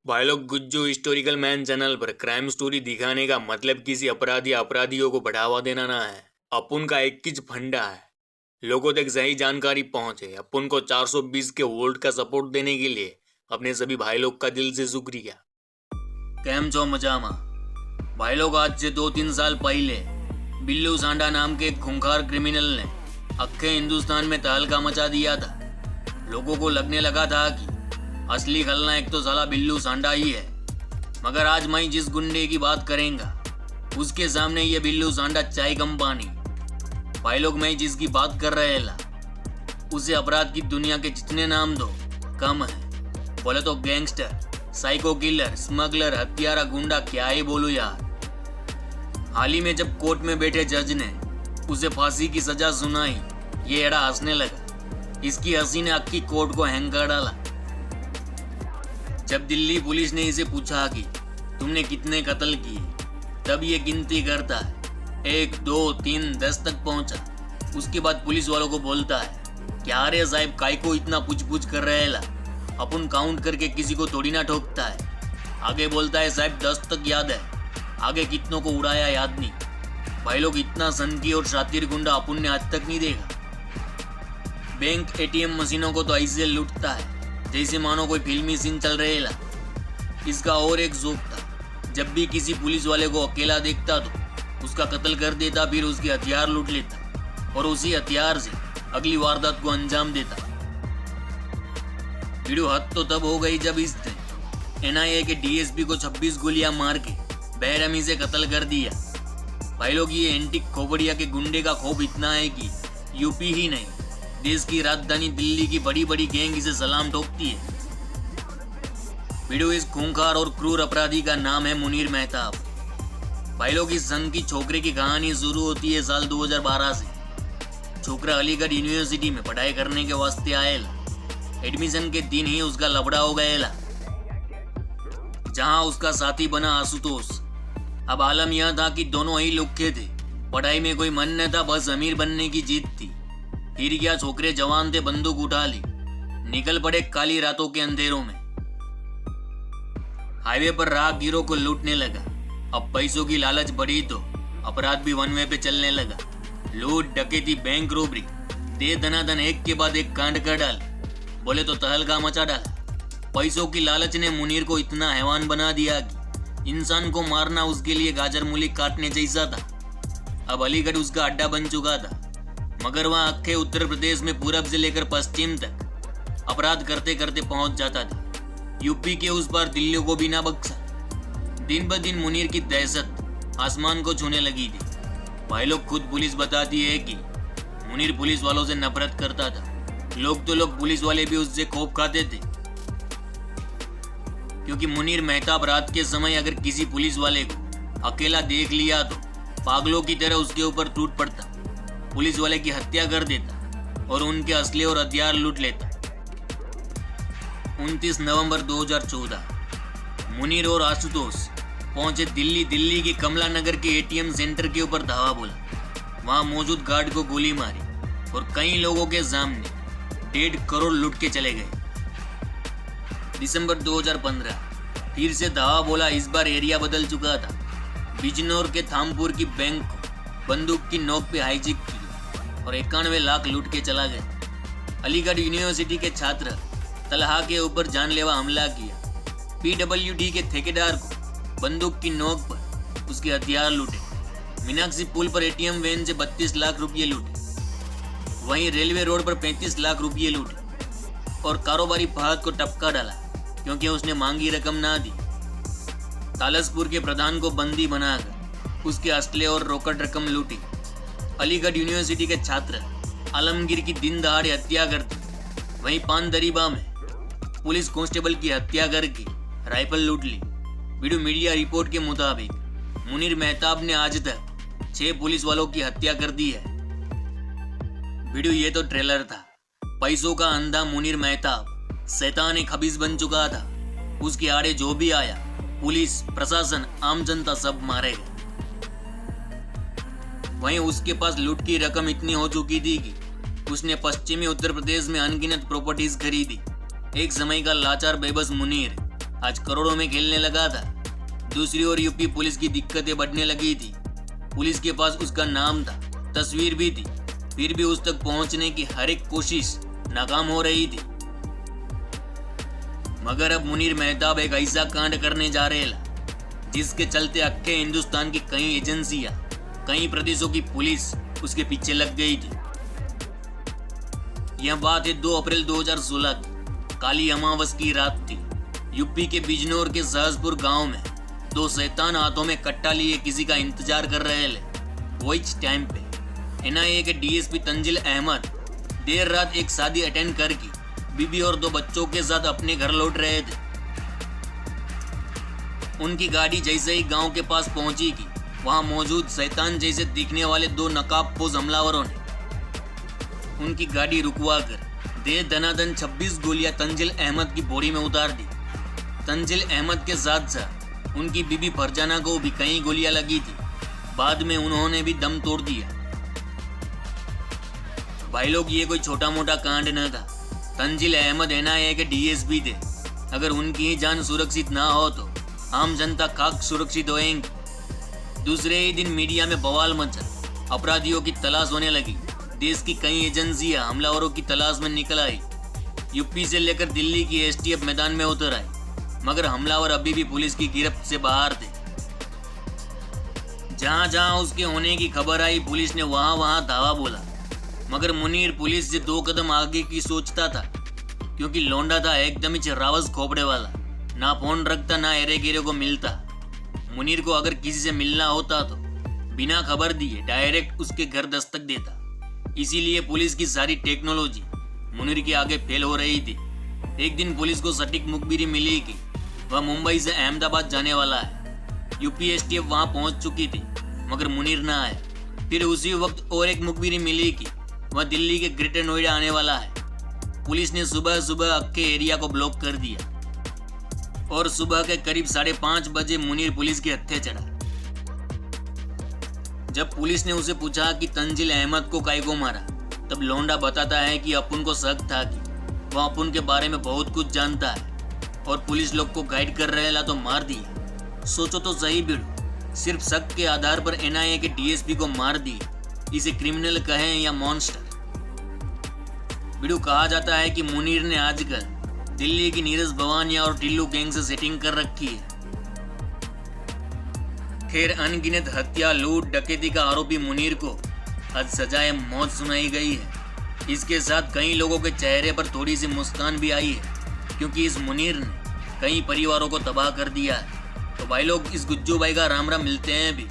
भाई लोग Gujju historical man channel पर क्राइम स्टोरी दिखाने का मतलब किसी अपराधी या अपराधियों को बढ़ावा देना ना है। अपुन का एक किच फंडा है, लोगों तक सही जानकारी पहुंचे। अपुन को 420 के वोल्ट का सपोर्ट देने के लिए अपने सभी भाई लोग का दिल से शुक्रिया। कैम चो मजामा भाई लोग, आज से 2-3 साल पहले बिल्लू सांडा नाम के एक खूंखार क्रिमिनल ने अक्खे हिंदुस्तान में तहलका मचा दिया था। लोगों को लगने लगा था कि असली खलनायक तो साला बिल्लू सांडा ही है, मगर आज मैं जिस गुंडे की बात करेंगा उसके सामने ये बिल्लू सांडा चाय कम पानी। भाई लोग, मैं जिसकी बात कर रहे ला उसे अपराध की दुनिया के जितने नाम दो कम है। बोले तो गैंगस्टर, साइको किलर, स्मगलर, हत्यारा, गुंडा, क्या ही बोलूं यार। हाल ही में जब कोर्ट में बैठे जज ने उसे फांसी की सजा सुनाई, ये एड़ा हंसने लगा। इसकी हंसी ने अक्की कोर्ट को हैंग कर डाला। जब दिल्ली पुलिस ने इसे पूछा कि तुमने कितने कत्ल किए, तब ये गिनती करता है 1, 2, 3, 10 तक पहुंचा। उसके बाद पुलिस वालों को बोलता है, क्या रे साहब, काय को इतना पूछ कर रहे ला, अपन काउंट करके किसी को थोड़ी ना ठोकता है। आगे बोलता है, साहब 10 तक याद है, आगे कितनों को उड़ाया याद नहीं। भाई लोग, इतना सनकी और शातिर गुंडा अपन ने आज तक नहीं देखा। बैंक ATM मशीनों को तो ऐसे लूटता है जैसे मानो कोई फिल्मी सीन चल रहे ला। इसका और एक जोक था, जब भी किसी पुलिस वाले को अकेला देखता तो उसका कत्ल कर देता, फिर उसके हथियार लूट लेता और उसी हथियार से अगली वारदात को अंजाम देता। वीडियो हद तो तब हो गई जब इसने NIA के DSP को 26 गोलियां मार के बेरहमी से कत्ल कर दिया। भाई लोग, ये एंटिक खोपड़िया के गुंडे का खौफ इतना है कि यूपी ही नहीं, देश की राजधानी दिल्ली की बड़ी बड़ी गैंग इसे सलाम ठोकती है। वीडियो इस खूंखार और क्रूर अपराधी का नाम है मुनीर मेहताब। भाई लोग, इस संघ की छोकरे की कहानी शुरू होती है साल 2012 से। छोकरा अलीगढ़ यूनिवर्सिटी में पढ़ाई करने के वास्ते आएला। एडमिशन के दिन ही उसका लफड़ा हो गएला, जहां उसका साथी बना आशुतोष। अब आलम यह था कि दोनों ही लुक्के थे, पढ़ाई में कोई मन न था, बस अमीर बनने की जीत थी। फिर क्या छोकरे जवान थे, बंदूक उठा ली, निकल पड़े काली रातों के अंधेरों में। हाईवे पर राहगीरों को लूटने लगा। अब पैसों की लालच बढ़ी तो अपराध भी वन वे पे चलने लगा। लूट, डकैती, बैंक रोबरी, दे दनादन एक के बाद एक कांड कर डाल, बोले तो तहलका मचा डाला। पैसों की लालच ने मुनीर को इतना हैवान बना दिया कि इंसान को मारना उसके लिए गाजर मूली काटने जैसा था। अब अलीगढ़ उसका अड्डा बन चुका था, मगर वहां अक्खे उत्तर प्रदेश में पूरब से लेकर पश्चिम तक अपराध करते करते पहुंच जाता था। यूपी के उस पार दिल्ली को भी ना बख्शा। दिन ब दिन मुनीर की दहशत आसमान को छूने लगी थी। भाई लोग, खुद पुलिस बताती है कि मुनीर पुलिस वालों से नफरत करता था। लोग पुलिस वाले भी उससे खौफ खाते थे, क्योंकि मुनीर मेहताब रात के समय अगर किसी पुलिस वाले को अकेला देख लिया तो पागलों की तरह उसके ऊपर टूट पड़ता, पुलिस वाले की हत्या कर देता और उनके असले और हथियार लूट लेता। 29 नवंबर 2014 मुनीर और आशुतोष पहुंचे दिल्ली के कमला नगर के ATM सेंटर के ऊपर धावा बोला। वहां मौजूद गार्ड को गोली मारी और कई लोगों के सामने 1.5 करोड़ लूट के चले गए। दिसंबर 2015 फिर से धावा बोला। इस बार एरिया बदल चुका था। बिजनौर के थामपुर की बैंक को बंदूक की नोक पे हाईजैक किया और 91 लाख लूट के चला गया। अलीगढ़ यूनिवर्सिटी के छात्र तलहा के ऊपर जानलेवा हमला किया। PWD के ठेकेदार को बंदूक की नोक पर उसके हथियार लूटे। मीनाक्षी पुल पर ATM वैन से 32 लाख रुपये लूटे। वहीं रेलवे रोड पर 35 लाख रुपये लूटे और कारोबारी फहद को टपका डाला क्योंकि उसने मांगी रकम ना दी। तालसपुर के प्रधान को बंदी बनाकर उसके असले और रोकड़ रकम लूटी। अलीगढ़ यूनिवर्सिटी के छात्र आलमगीर की दिन दहाड़े हत्या करते। वहीं पानदरीबा में पुलिस कांस्टेबल की हत्या करके राइफल लूट ली। वीडियो मीडिया रिपोर्ट के मुताबिक मुनीर मेहताब ने आज तक 6 पुलिस वालों की हत्या कर दी है। वीडियो ये तो ट्रेलर था। पैसों का अंधा मुनीर मेहताब शैतान खबीज बन चुका था। उसके आड़े जो भी आया, पुलिस, प्रशासन, आम जनता सब मारेगा। वहीं उसके पास लूट की रकम इतनी हो चुकी थी कि उसने पश्चिमी उत्तर प्रदेश में अनगिनत प्रॉपर्टीज खरीदी। एक समय का लाचार बेबस मुनीर आज करोड़ों में खेलने लगा था। दूसरी ओर यूपी पुलिस की दिक्कतें बढ़ने लगी थी। पुलिस के पास उसका नाम था, तस्वीर भी थी, फिर भी उस तक पहुंचने की हर एक कोशिश नाकाम हो रही थी। मगर अब मुनीर मेहताब एक ऐसा कांड करने जा रहे ला जिसके चलते अक्खे हिंदुस्तान की कई एजेंसियां, कई प्रदेशों की पुलिस उसके पीछे लग गई थी। यह बात है 2 अप्रैल 2016 की। काली अमावस की रात थी। यूपी के बिजनौर के सहजपुर गांव में 2 शैतान हाथों में कट्टा लिए किसी का इंतजार कर रहे थे। वो इस टाइम पे NIA के DSP तंजिल अहमद देर रात एक शादी अटेंड करके बीबी और 2 बच्चों के साथ अपने घर लौट रहे थे। उनकी गाड़ी जैसे ही गांव के पास पहुंची कि वहां मौजूद शैतान जैसे दिखने वाले 2 नकाबपोश हमलावरों ने उनकी गाड़ी रुकवा कर दे दनादन 26 गोलियां तंजिल अहमद की बॉडी में उतार दी। तंजिल अहमद के साथ साथ उनकी बीबी फरजाना को भी कई गोलियां लगी थी। बाद में उन्होंने भी दम तोड़ दिया। भाई लोग, ये कोई छोटा मोटा कांड न था। तंजिल अहमद NIA के DSP थे। अगर उनकी ही जान सुरक्षित ना हो तो आम जनता खाक सुरक्षित होएंगे। दूसरे ही दिन मीडिया में बवाल मचा। अपराधियों की तलाश होने लगी। देश की कई एजेंसियां हमलावरों की तलाश में निकल आई। यूपी से लेकर दिल्ली की STF मैदान में उतर आई, मगर हमलावर अभी भी पुलिस की गिरफ्त से बाहर थे। जहां जहां उसके होने की खबर आई, पुलिस ने वहां वहां धावा बोला। मगर मुनीर पुलिस से 2 कदम आगे की सोचता था, क्योंकि लौंडा था एकदम ही रावस खोपड़े वाला। ना फोन रखता, ना एरे गिरे को मिलता। मुनीर को अगर किसी से मिलना होता तो बिना खबर दिए डायरेक्ट उसके घर दस्तक देता। इसीलिए पुलिस की सारी टेक्नोलॉजी मुनीर के आगे फेल हो रही थी। एक दिन पुलिस को सटीक मुखबिरी मिली कि वह मुंबई से अहमदाबाद जाने वाला है। यूपी STF वहां पहुंच चुकी थी, मगर मुनीर ना आया। फिर उसी वक्त और एक मुखबिरी मिली कि वह दिल्ली के ग्रेटर नोएडा आने वाला है। पुलिस ने सुबह सुबह अक्के एरिया को ब्लॉक कर दिया और सुबह के करीब 5:30 बजे मुनीर पुलिस के हत्थे चढ़ा। जब पुलिस ने उसे पूछा कि तंजिल अहमद को काहे को मारा, तब लौंडा बताता है कि अपुन को शक था कि वह अपुन के बारे में बहुत कुछ जानता है और पुलिस लोग को गाइड कर रहे ला तो मार दिया। सोचो तो सही बिड़ू, सिर्फ शक के आधार पर NIA के DSP को मार दिए। इसे क्रिमिनल कहें या मॉन्स्टर। बिड़ू, कहा जाता है कि मुनीर ने आजकल दिल्ली की नीरज भवानिया और टिल्लू गैंग से सेटिंग कर रखी है। खैर, अनगिनत हत्या, लूट, डकैती का आरोपी मुनीर को आज सजाए मौत सुनाई गई है। इसके साथ कई लोगों के चेहरे पर थोड़ी सी मुस्कान भी आई है, क्योंकि इस मुनीर ने कई परिवारों को तबाह कर दिया है। तो भाई लोग, इस गुज्जू भाई का राम राम, मिलते हैं भी।